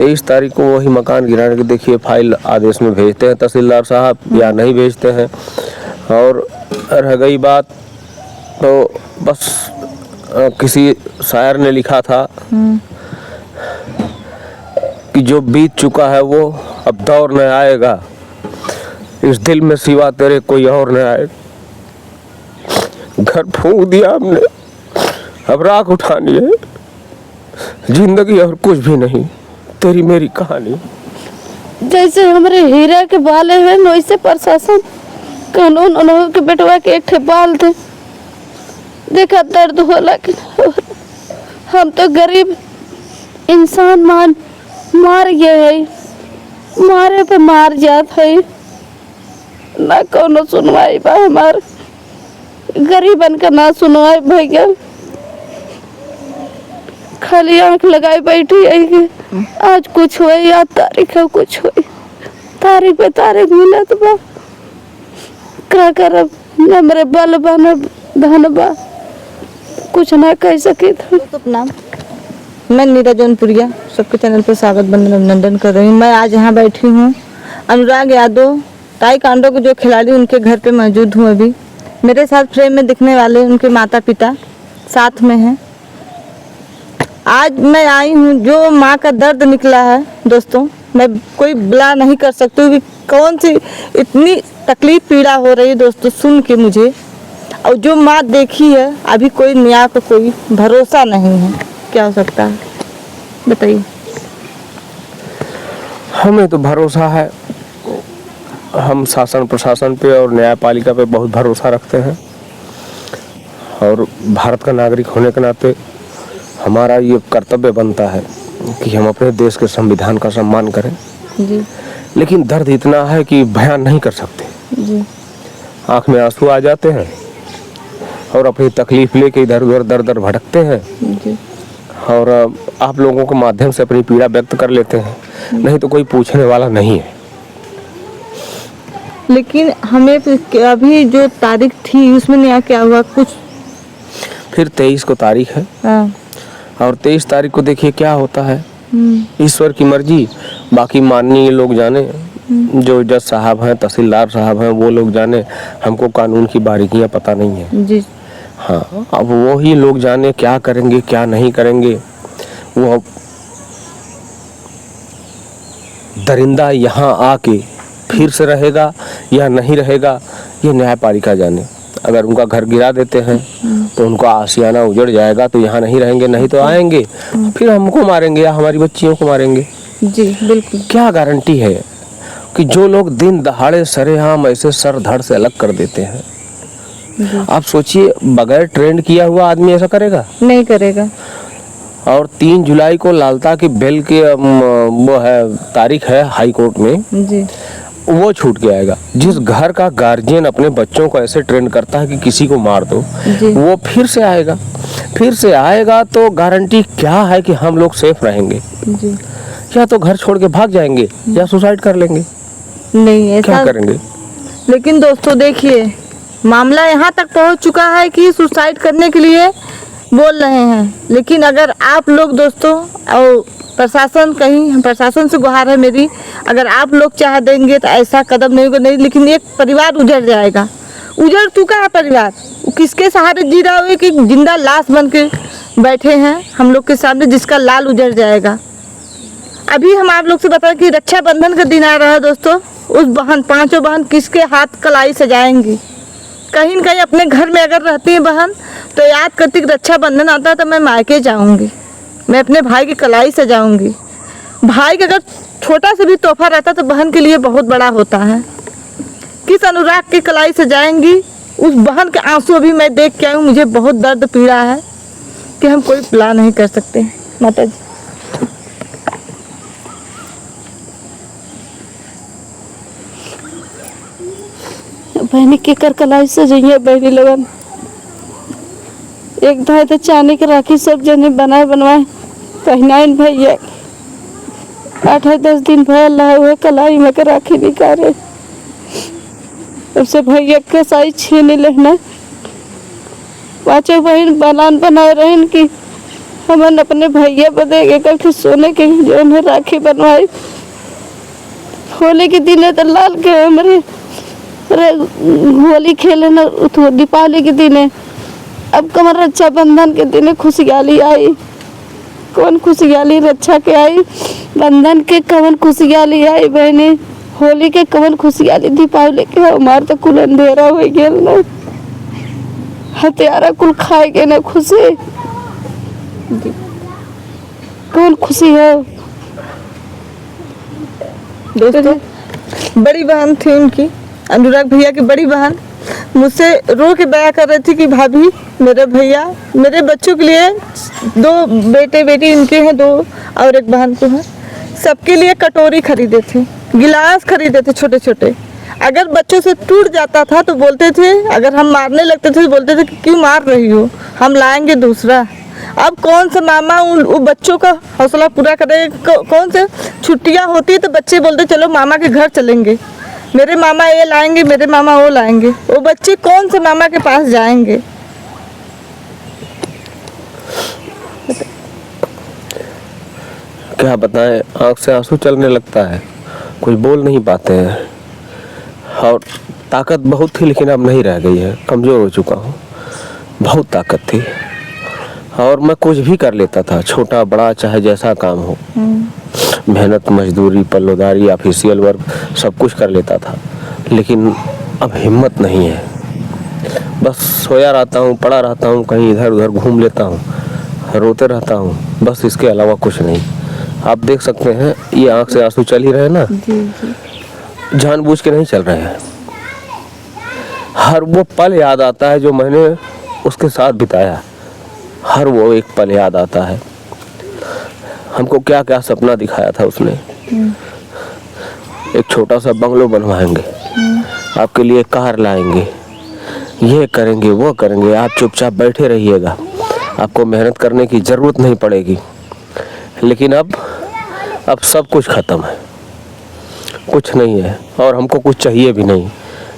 23 तारीख को वही मकान गिराने की देखिए फाइल आदेश में भेजते हैं तहसीलदार साहब या नहीं भेजते हैं। और रह गई बात तो बस किसी शायर ने लिखा था कि जो बीत चुका है वो अब दौर न आएगा, इस दिल में सिवा तेरे कोई और न आए। घर फूंक दिया हमने, अब राख उठानी है, जिंदगी और कुछ भी नहीं, तेरी मेरी कहानी। जैसे हमारे हीरा के बाले हैं वैसे प्रशासन कानून उन्होंने के बेटवा के एक ठे बाल थे। देखा दर्द होला कि हम तो गरीब इंसान मार गए है, मारे पे मार जात है ना, कोनो सुनवाई बा हमार गरीबन का ना सुनवाई भैया, खाली आंख लगाई बैठी है। आज कुछ हुए या तारीख है कुछ हुई, तारीख पे तारीख मिला तो बा क्या करब, न मेरे बल बा न धन बा, कुछ ना कह सके था। तो अपना मैं नीरा जौनपुरिया सबके चैनल पर स्वागत बंदन अभिनंदन कर रही हूँ। मैं आज यहाँ बैठी हूँ अनुराग यादव ताइक्वांडो के जो खिलाड़ी उनके घर पे मौजूद हूँ। अभी मेरे साथ फ्रेम में दिखने वाले उनके माता पिता साथ में हैं। आज मैं आई हूँ, जो माँ का दर्द निकला है दोस्तों, मैं कोई बला नहीं कर सकती हूँ कि कौन सी इतनी तकलीफ पीड़ा हो रही है दोस्तों सुन के मुझे। और जो माँ देखी है अभी कोई न्याय का कोई भरोसा नहीं है, क्या हो सकता है बताइए। हमें तो भरोसा है, हम शासन प्रशासन पे और न्यायपालिका पे बहुत भरोसा रखते हैं और भारत का नागरिक होने के नाते हमारा ये कर्तव्य बनता है कि हम अपने देश के संविधान का सम्मान करें जी। लेकिन दर्द इतना है कि बयान नहीं कर सकते जी। आँख में आंसू आ जाते हैं और अपनी तकलीफ लेके इधर उधर दर दर भटकते हैं जी। और आप लोगों के माध्यम से अपनी पीड़ा व्यक्त कर लेते हैं, नहीं तो कोई पूछने वाला नहीं है। लेकिन हमें अभी जो तारीख थी उसमें नया क्या हुआ कुछ? फिर 23 को तारीख है और 23 तारीख को देखिए क्या होता है, ईश्वर की मर्जी, बाकी माननीय लोग जाने, जो जज साहब हैं तहसीलदार साहब हैं वो लोग जाने, हमको कानून की बारीकियां पता नहीं है जी। हाँ, अब वो ही लोग जाने क्या करेंगे क्या नहीं करेंगे। वो दरिंदा यहाँ आके फिर से रहेगा या नहीं रहेगा ये न्यायपालिका जाने। अगर उनका घर गिरा देते हैं तो उनका आशियाना उजड़ जाएगा तो यहाँ नहीं रहेंगे, नहीं तो आएंगे फिर हमको मारेंगे या हमारी बच्चियों को मारेंगे। जी बिल्कुल। क्या गारंटी है कि जो लोग दिन दहाड़े सरेआम ऐसे सर धड़ से अलग कर देते हैं, आप सोचिए बगैर ट्रेंड किया हुआ आदमी ऐसा करेगा? नहीं करेगा। और 3 जुलाई को लालता की बेल के वो है तारीख है हाई कोर्ट में जी। वो छूट के आएगा। जिस घर का गार्जियन अपने बच्चों को ऐसे ट्रेन करता है कि किसी को मार दो, वो फिर से आएगा, फिर से आएगा तो गारंटी क्या है कि हम लोग सेफ रहेंगे? जी। या तो घर छोड़ के भाग जाएंगे या सुसाइड कर लेंगे, नहीं ऐसा क्या करेंगे? लेकिन दोस्तों देखिए मामला यहाँ तक पहुँच चुका है कि सुसाइड करने के लिए बोल रहे हैं। लेकिन अगर आप लोग दोस्तों और प्रशासन, कहीं प्रशासन से गुहार है मेरी, अगर आप लोग चाह देंगे तो ऐसा कदम नहीं होगा। नहीं, लेकिन एक परिवार उजड़ जाएगा, उजड़ चुका है परिवार, किसके सहारे जी रहा है कि जिंदा लाश बन के बैठे हैं हम लोग के सामने, जिसका लाल उजड़ जाएगा। अभी हम आप लोग से बताएं कि रक्षाबंधन का दिन आ रहा है दोस्तों, उस बहन, पांचों बहन किसके हाथ कलाई सजाएंगी? कहीं न कहीं अपने घर में अगर रहती है बहन तो याद करती कि रक्षाबंधन आता है तो मैं मायके जाऊंगी, मैं अपने भाई की कलाई सजाऊंगी। भाई का अगर छोटा से भी तोहफा रहता तो बहन के लिए बहुत बड़ा होता है। किस अनुराग की कलाई सजाएंगी? उस बहन के आंसू अभी मैं देख के आई हूँ, मुझे बहुत दर्द पीड़ा है कि हम कोई प्लान नहीं कर सकते। माता जी बहनी के कर कलाई सजाइए, बहनी लगन एक धाय तो चांदी के राखी सब जने बनाए बनवाए पहनाइन भैया, 8-10 दिन भैया हुए कलाई में के राखी निकाले, तब से भैया के साई छीन लेना। पाँचों बहन बनान बनाए रहन की हमन अपने भैया बदे एक ठे सोने के जो है राखी बनवाई। होली के दिन तो लाल के हमारे होली खेले न तो दीपावली के दिन अब कमर रक्षाबंधन के दिन खुशहाली आई। कौन खुशहाली रक्षा के आई, बंधन के कवन खुशहाली आई बहनी, होली के कवन खुशहाली, दीपावली के हमार तो कुल अंधेरा हो गेल न, हथियारा कुल खाए के न खुशी। कौन खुशी है दोस्तों? बड़ी बहन थी उनकी, अनुराग भैया की बड़ी बहन, मुझसे रो के बयां कर रही थी कि भाभी मेरे भैया मेरे बच्चों के लिए 2 बेटे बेटी इनके हैं 2 और एक बहन को है, सबके लिए कटोरी खरीदे थे, गिलास खरीदे थे छोटे छोटे। अगर बच्चों से टूट जाता था तो बोलते थे, अगर हम मारने लगते थे तो बोलते थे कि क्यों मार रही हो, हम लाएंगे दूसरा। अब कौन सा मामा उन बच्चों का हौसला पूरा करे? कौन से छुट्टियां होती तो बच्चे बोलते चलो मामा के घर चलेंगे, मेरे मामा ये लाएंगे, मेरे मामा वो लाएंगे। वो बच्चे कौन से मामा के पास जाएंगे? क्या बताएं, आँख से आंसू चलने लगता है, कुछ बोल नहीं पाते हैं। और ताकत बहुत थी लेकिन अब नहीं रह गई है, कमज़ोर हो चुका हूँ। बहुत ताकत थी और मैं कुछ भी कर लेता था, छोटा बड़ा चाहे जैसा काम हो, मेहनत मजदूरी पल्लोदारी ऑफिशियल वर्क सब कुछ कर लेता था। लेकिन अब हिम्मत नहीं है, बस सोया रहता हूँ, पड़ा रहता हूँ, कहीं इधर उधर घूम लेता हूँ, रोते रहता हूँ, बस इसके अलावा कुछ नहीं। आप देख सकते हैं ये आँख से आंसू चल ही रहे हैं ना, जानबूझ के नहीं चल रहे हैं। हर वो पल याद आता है जो मैंने उसके साथ बिताया, हर वो एक पल याद आता है। हमको क्या क्या सपना दिखाया था उसने, एक छोटा सा बंगलो बनवाएंगे, आपके लिए कार लाएंगे, ये करेंगे वो करेंगे, आप चुपचाप बैठे रहिएगा, आपको मेहनत करने की ज़रूरत नहीं पड़ेगी। लेकिन अब सब कुछ ख़त्म है, कुछ नहीं है और हमको कुछ चाहिए भी नहीं,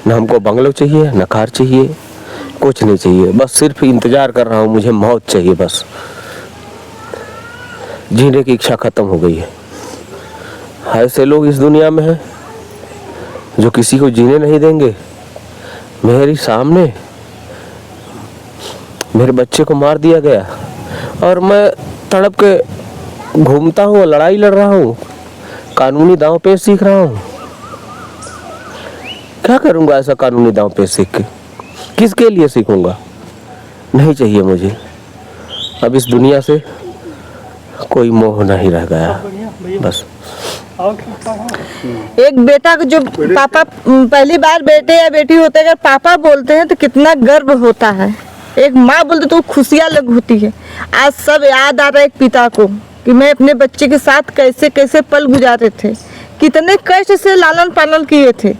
न हमको बंगलो चाहिए न कार चाहिए, कुछ नहीं चाहिए। बस सिर्फ इंतज़ार कर रहा हूँ, मुझे मौत चाहिए बस। जीने की इच्छा ख़त्म हो गई है। ऐसे लोग इस दुनिया में हैं जो किसी को जीने नहीं देंगे। मेरे सामने मेरे बच्चे को मार दिया गया और मैं तड़प के घूमता हूँ, लड़ाई लड़ रहा हूँ, कानूनी दांव पेच सीख रहा हूँ। क्या करूँगा ऐसा कानूनी दांव पेच सीख के? किसके लिए सीखूंगा? नहीं चाहिए मुझे। अब इस दुनिया से कोई मोह नहीं रह गया, बस। एक बेटा को जो पापा पहली बार बेटे या बेटी होते हैं, अगर पापा बोलते हैं तो कितना गर्व होता है। एक माँ बोलते तो खुशियाँ अलग होती है। आज सब याद आ रहा है एक पिता को कि मैं अपने बच्चे के साथ कैसे कैसे पल गुजारे थे, कितने कष्ट से लालन पालन किए थे,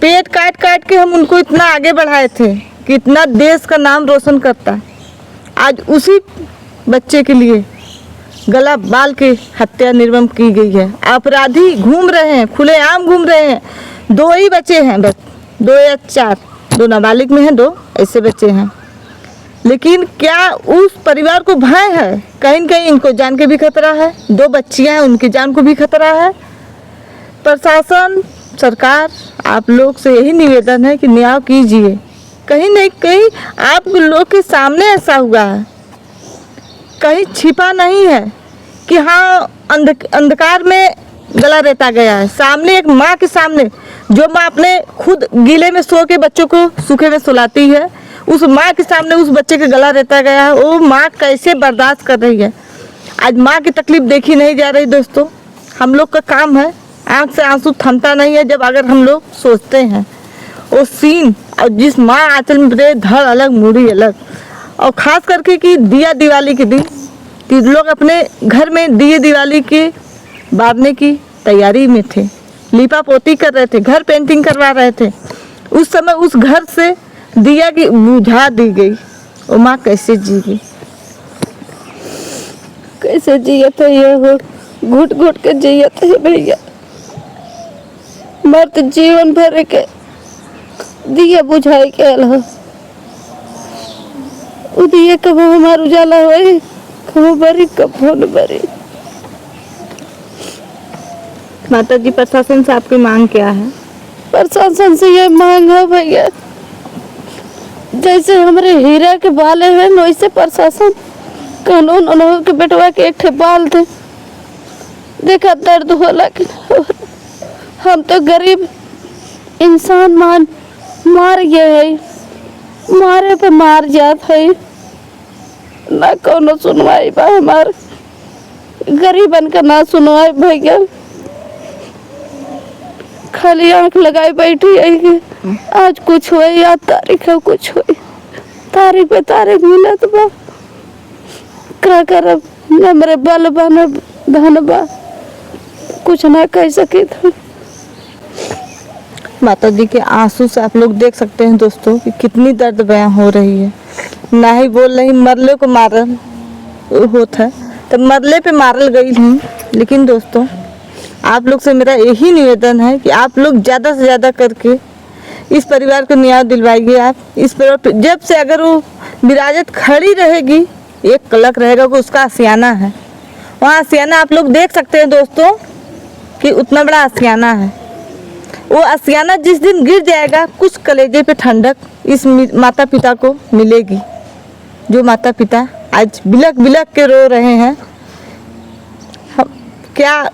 पेट काट काट के हम उनको इतना आगे बढ़ाए थे कि इतना देश का नाम रोशन करता है। आज उसी बच्चे के लिए गला बाल के हत्या निर्मम की गई है। अपराधी घूम रहे हैं, खुलेआम घूम रहे हैं। 2 ही बच्चे हैं बस, 2 या 4, 2 नाबालिग में हैं, 2 ऐसे बच्चे हैं। लेकिन क्या उस परिवार को भय है? कहीं न कहीं इनको जान के भी खतरा है, 2 बच्चियां हैं उनकी जान को भी खतरा है। प्रशासन सरकार आप लोग से यही निवेदन है कि न्याय कीजिए। कहीं नहीं कहीं आप लोग के सामने ऐसा हुआ है, कहीं छिपा नहीं है कि हाँ अंधकार में गला रहता गया है। सामने एक माँ के सामने, जो माँ अपने खुद गीले में सो के बच्चों को सूखे में सुलाती है, उस माँ के सामने उस बच्चे के गला रहता गया है। वो माँ कैसे बर्दाश्त कर रही है? आज माँ की तकलीफ देखी नहीं जा रही। दोस्तों, हम लोग का काम है, आँख से आंसू थमता नहीं है जब अगर हम लोग सोचते हैं वो सीन, और जिस माँ आंचल में धड़ अलग मूड़ी अलग। और ख़ास करके कि दिया दिवाली के दिन कि लोग अपने घर में दिए दिवाली के बारने की तैयारी में थे, लीपा पोती कर रहे थे, घर पेंटिंग करवा रहे थे। उस समय उस घर से दिया की बुझा दी गई, वो माँ कैसे जीगी? कैसे जिया था ये हो, घुट घुट के जिया था भैया। मर तो जीवन भर के दिया बुझाई के अल दिए कब हमार उजाला होई, कब बरी कब न बरी। माता जी, प्रशासन से आपकी मांग क्या है? प्रशासन से ये मांग है भैया, जैसे हमारे हीरा के बाले हैं वैसे प्रशासन कानून उन्हों के बेटवा के एक ठे बाल थे। देखा दर्द होला कि हम तो गरीब इंसान मार गए है, मारे पे मार जात है, ना कोनो सुनवाई बा हमार गरीबन का, ना सुनवाई भैया। खाली आंख लगाई बैठी है कि आज कुछ हुए या तारीख है कुछ हुए, तारीख पे तारीख मिलत बा, का करब न मेरे बल बा न धन बा, कुछ ना कह सके था। माता जी के आंसू से आप लोग देख सकते हैं दोस्तों कि कितनी दर्द बयां हो रही है। ना ही बोल रही मरले को मारल होता है, तब मरले पे मारल गई हैं। लेकिन दोस्तों, आप लोग से मेरा यही निवेदन है कि आप लोग ज़्यादा से ज़्यादा करके इस परिवार को न्याय दिलवाइए। आप इस पर जब से अगर वो विराजत खड़ी रहेगी, एक कलक रहेगा कि उसका आशियाना है, वहाँ आशियाना आप लोग देख सकते हैं दोस्तों कि उतना बड़ा आशियाना है। वो आशियाना जिस दिन गिर जाएगा, कुछ कलेजे पे ठंडक इस माता पिता को मिलेगी। जो माता पिता आज बिलक बिलक के रो रहे हैं, क्या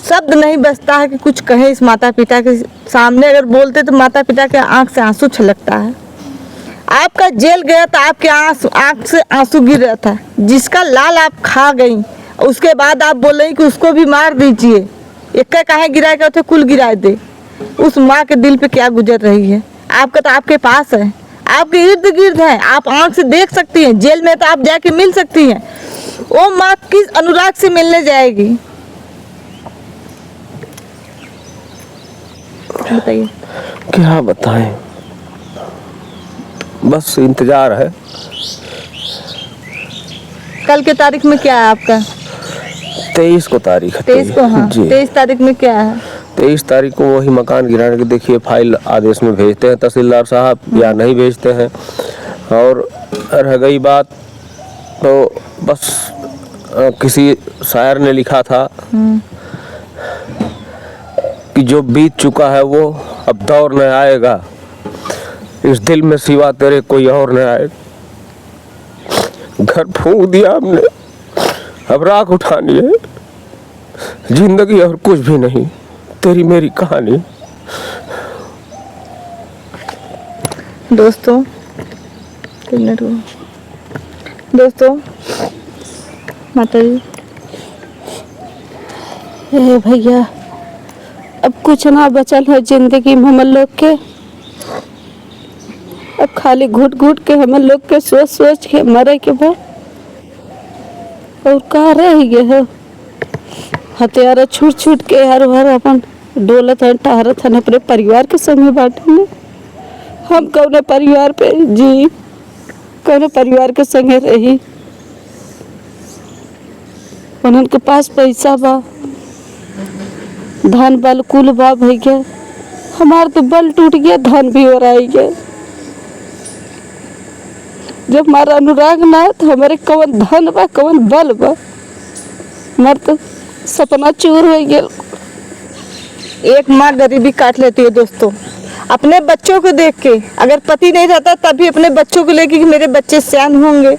शब्द नहीं बचता है कि कुछ कहें इस माता पिता के सामने। अगर बोलते तो माता पिता के आंख से आंसू छलकता है। आपका जेल गया तो आपके आंख से आंसू गिर रहा था, जिसका लाल आप खा गई, उसके बाद आप बोल रही कि उसको भी मार दीजिए, एक काहे गिराए गए थे, कुल गिराए दे। उस माँ के दिल पे क्या गुजर रही है। आपका तो आपके पास है, आपके इर्द गिर्द है, आप आंख से देख सकती हैं। जेल में तो आप जाके मिल सकती हैं। वो माँ किस अनुराग से मिलने जाएगी, बताइए। क्या बताएं, बस इंतजार है। कल के तारीख में क्या है आपका? 23 को तारीख है। 23 को, हाँ जी। 23 तारीख में क्या है? 23 तारीख को वही मकान गिराने की देखिए फाइल आदेश में भेजते हैं तहसीलदार साहब, या नहीं भेजते हैं। और रह गई बात तो बस किसी शायर ने लिखा था कि जो बीत चुका है वो अब दौर न आएगा, इस दिल में सिवा तेरे कोई और न आएगा। घर फूंक दिया हमने, अब राख उठानी है, जिंदगी और कुछ भी नहीं, तेरी मेरी कहानी। दोस्तों माता जी, भैया अब कुछ ना बचल है जिंदगी में हम लोग के। अब खाली घुट घुट के हम लोग के सोच सोच के मरे के बाद और कहाँ रह गए हो। हथियार छूट छूट के हर भर अपन डोलत हन टहरत हन अपने परिवार के संग बाटे में। हम कौने परिवार पे जी, कौने परिवार के संगे रही। उनके पास पैसा बा, धन बल कुल बा भैया, हमार तो बल टूट गया, धन भी हो रहा है। जब हमारा अनुराग ना है तो हमारे कौन धन बा कौन बल बा, हमार तो सपना चूर हो गया। एक माँ गरीबी काट लेती है दोस्तों, अपने बच्चों को देख के। अगर पति नहीं रहता तभी अपने बच्चों को लेके कि मेरे बच्चे सयान होंगे,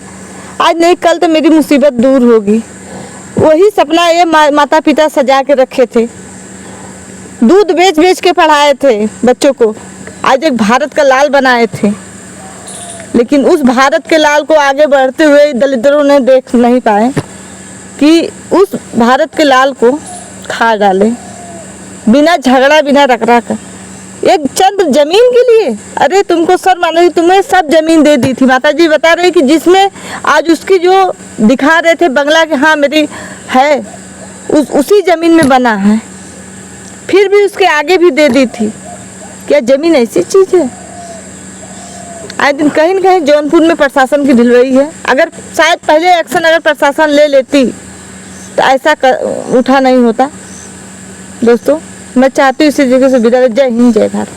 आज नहीं कल तो मेरी मुसीबत दूर होगी। वही सपना ये माता पिता सजा के रखे थे, दूध बेच बेच के पढ़ाए थे बच्चों को, आज एक भारत का लाल बनाए थे। लेकिन उस भारत के लाल को आगे बढ़ते हुए दलितों ने देख नहीं पाए कि उस भारत के लाल को खा डाले, बिना झगड़ा बिना रकरा, एक चंद जमीन के लिए। अरे तुमको सर मानो, तुम्हें सब जमीन दे दी थी। माता जी बता रहे कि जिसमें आज उसकी जो दिखा रहे थे बंगला कि हाँ मेरी है, उसी जमीन में बना है, फिर भी उसके आगे भी दे दी थी। क्या जमीन ऐसी चीज है? आज दिन कहीं न कहीं जौनपुर में प्रशासन की ढिलवई है। अगर शायद पहले एक्शन अगर प्रशासन ले लेती तो ऐसा उठा नहीं होता। दोस्तों मैं चाहती हूँ इसी जगह से विदा। जय हिंद, जय भारत।